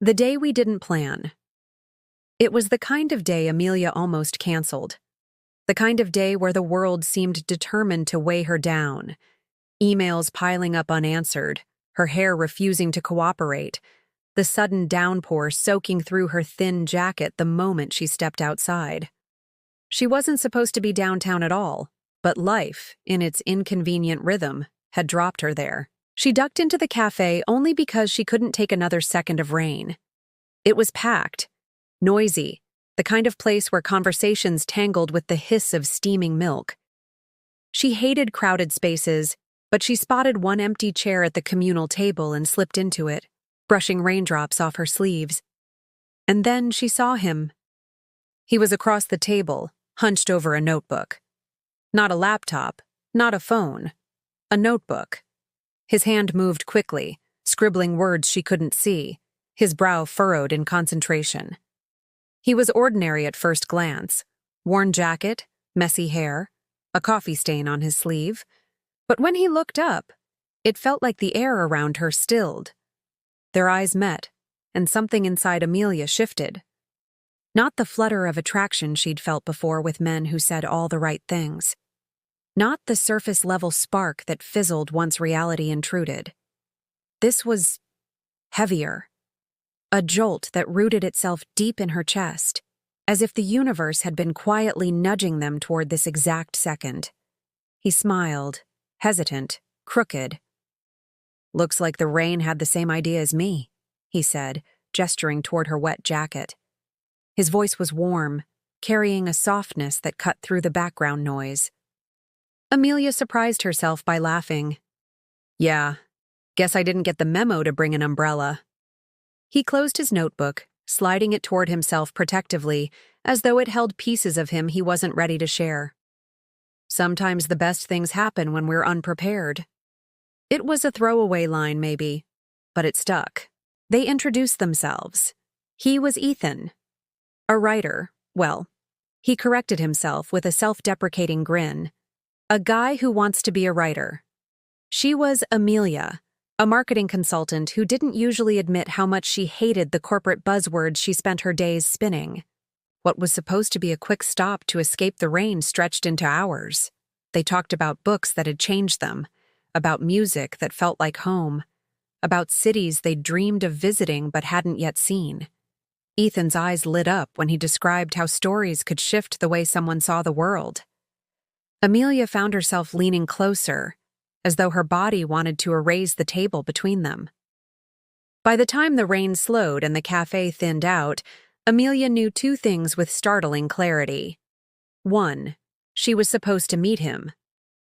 The day we didn't plan. It was the kind of day Amelia almost canceled. The kind of day where the world seemed determined to weigh her down. Emails piling up unanswered, her hair refusing to cooperate, the sudden downpour soaking through her thin jacket the moment she stepped outside. She wasn't supposed to be downtown at all, but life, in its inconvenient rhythm, had dropped her there. She ducked into the cafe only because she couldn't take another second of rain. It was packed, noisy, the kind of place where conversations tangled with the hiss of steaming milk. She hated crowded spaces, but she spotted one empty chair at the communal table and slipped into it, brushing raindrops off her sleeves. And then she saw him. He was across the table, hunched over a notebook. Not a laptop, not a phone. A notebook. His hand moved quickly, scribbling words she couldn't see, his brow furrowed in concentration. He was ordinary at first glance, worn jacket, messy hair, a coffee stain on his sleeve. But when he looked up, it felt like the air around her stilled. Their eyes met, and something inside Amelia shifted. Not the flutter of attraction she'd felt before with men who said all the right things. Not the surface-level spark that fizzled once reality intruded. This was heavier. A jolt that rooted itself deep in her chest, as if the universe had been quietly nudging them toward this exact second. He smiled, hesitant, crooked. "Looks like the rain had the same idea as me," he said, gesturing toward her wet jacket. His voice was warm, carrying a softness that cut through the background noise. Amelia surprised herself by laughing. "Yeah, guess I didn't get the memo to bring an umbrella." He closed his notebook, sliding it toward himself protectively, as though it held pieces of him he wasn't ready to share. Sometimes the best things happen when we're unprepared. It was a throwaway line, maybe, but it stuck. They introduced themselves. He was Ethan. A writer, well, he corrected himself with a self-deprecating grin. A guy who wants to be a writer. She was Amelia, a marketing consultant who didn't usually admit how much she hated the corporate buzzwords she spent her days spinning. What was supposed to be a quick stop to escape the rain stretched into hours. They talked about books that had changed them, about music that felt like home, about cities they'd dreamed of visiting but hadn't yet seen. Ethan's eyes lit up when he described how stories could shift the way someone saw the world. Amelia found herself leaning closer, as though her body wanted to erase the table between them. By the time the rain slowed and the cafe thinned out, Amelia knew two things with startling clarity. 1, she was supposed to meet him.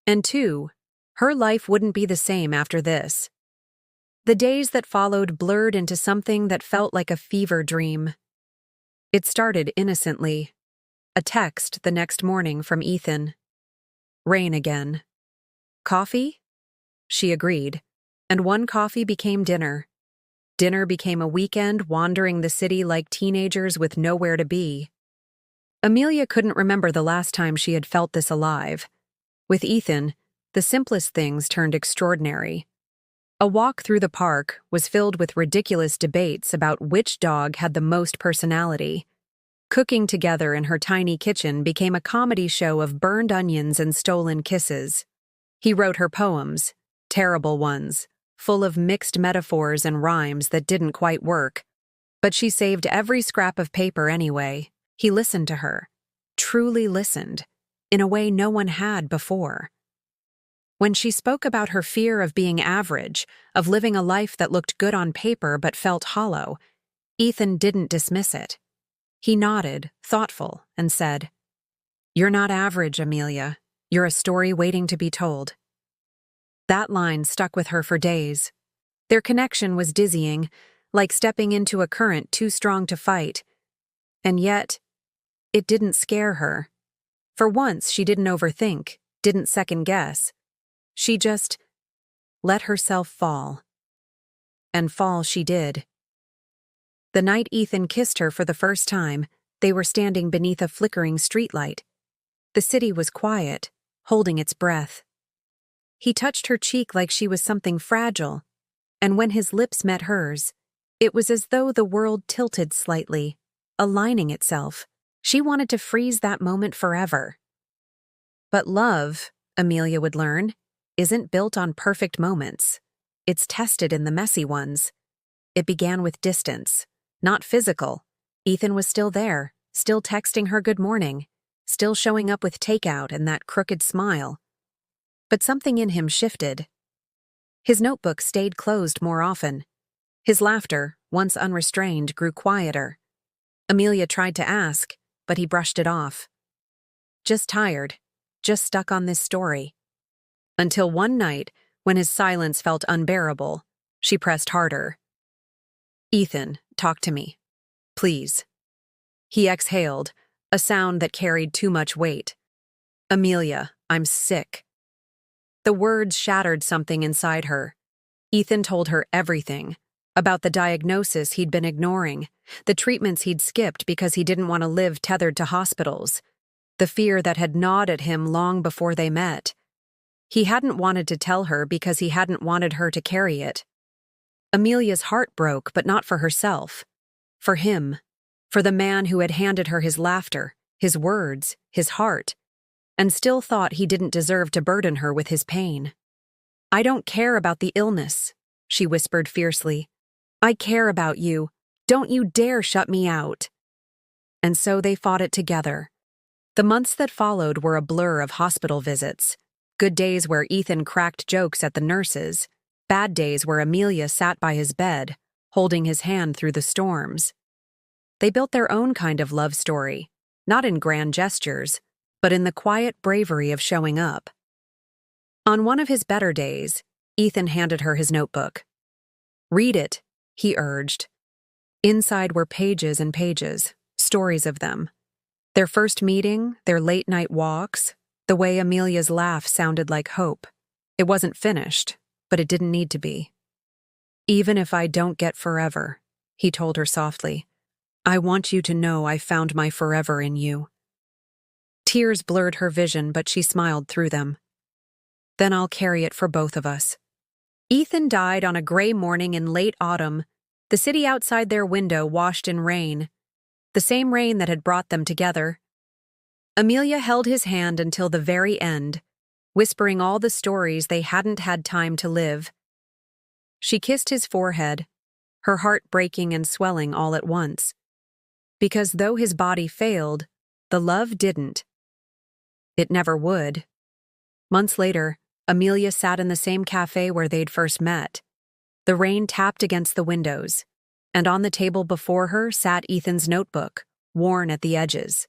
And 2, her life wouldn't be the same after this. The days that followed blurred into something that felt like a fever dream. It started innocently. A text the next morning from Ethan. Rain again. Coffee? She agreed, and one coffee became dinner. Dinner became a weekend wandering the city like teenagers with nowhere to be. Amelia couldn't remember the last time she had felt this alive. With Ethan, the simplest things turned extraordinary. A walk through the park was filled with ridiculous debates about which dog had the most personality. Cooking together in her tiny kitchen became a comedy show of burned onions and stolen kisses. He wrote her poems, terrible ones, full of mixed metaphors and rhymes that didn't quite work. But she saved every scrap of paper anyway. He listened to her, truly listened, in a way no one had before. When she spoke about her fear of being average, of living a life that looked good on paper but felt hollow, Ethan didn't dismiss it. He nodded, thoughtful, and said, "You're not average, Amelia. You're a story waiting to be told." That line stuck with her for days. Their connection was dizzying, like stepping into a current too strong to fight. And yet, it didn't scare her. For once, she didn't overthink, didn't second-guess. She just let herself fall. And fall she did. The night Ethan kissed her for the first time, they were standing beneath a flickering streetlight. The city was quiet, holding its breath. He touched her cheek like she was something fragile, and when his lips met hers, It was as though the world tilted slightly, aligning itself. She wanted to freeze that moment forever. But love, Amelia would learn, isn't built on perfect moments. It's tested in the messy ones. It began with distance, not physical. Ethan was still there, still texting her good morning, still showing up with takeout and that crooked smile. But something in him shifted. His notebook stayed closed more often. His laughter, once unrestrained, grew quieter. Amelia tried to ask, but he brushed it off. Just tired, just stuck on this story. Until one night, when his silence felt unbearable, she pressed harder. "Ethan, talk to me. Please." He exhaled, a sound that carried too much weight. "Amelia, I'm sick." The words shattered something inside her. Ethan told her everything. About the diagnosis he'd been ignoring, the treatments he'd skipped because he didn't want to live tethered to hospitals, the fear that had gnawed at him long before they met. He hadn't wanted to tell her because he hadn't wanted her to carry it. Amelia's heart broke, but not for herself. For him. For the man who had handed her his laughter, his words, his heart, and still thought he didn't deserve to burden her with his pain. "I don't care about the illness," she whispered fiercely. "I care about you. Don't you dare shut me out." And so they fought it together. The months that followed were a blur of hospital visits. Good days where Ethan cracked jokes at the nurses. Bad days where Amelia sat by his bed, holding his hand through the storms. They built their own kind of love story, not in grand gestures, but in the quiet bravery of showing up. On one of his better days, Ethan handed her his notebook. "Read it," he urged. Inside were pages and pages, stories of them. Their first meeting, their late-night walks, the way Amelia's laugh sounded like hope. It wasn't finished, but it didn't need to be. "Even if I don't get forever," he told her softly, "I want you to know I found my forever in you." Tears blurred her vision, but she smiled through them. "Then I'll carry it for both of us." Ethan died on a gray morning in late autumn, the city outside their window washed in rain, the same rain that had brought them together. Amelia held his hand until the very end, whispering all the stories they hadn't had time to live. She kissed his forehead, her heart breaking and swelling all at once. Because though his body failed, the love didn't. It never would. Months later, Amelia sat in the same cafe where they'd first met. The rain tapped against the windows, and on the table before her sat Ethan's notebook, worn at the edges.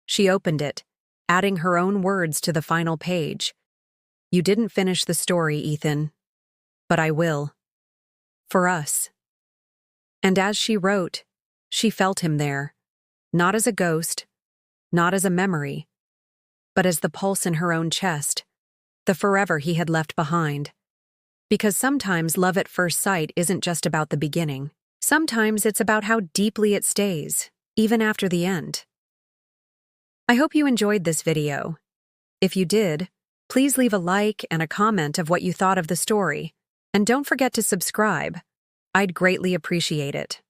She opened it, adding her own words to the final page. "You didn't finish the story, Ethan, but I will. For us." And as she wrote, she felt him there, not as a ghost, not as a memory, but as the pulse in her own chest, the forever he had left behind. Because sometimes love at first sight isn't just about the beginning. Sometimes it's about how deeply it stays, even after the end. I hope you enjoyed this video. If you did, please leave a like and a comment of what you thought of the story, and don't forget to subscribe. I'd greatly appreciate it.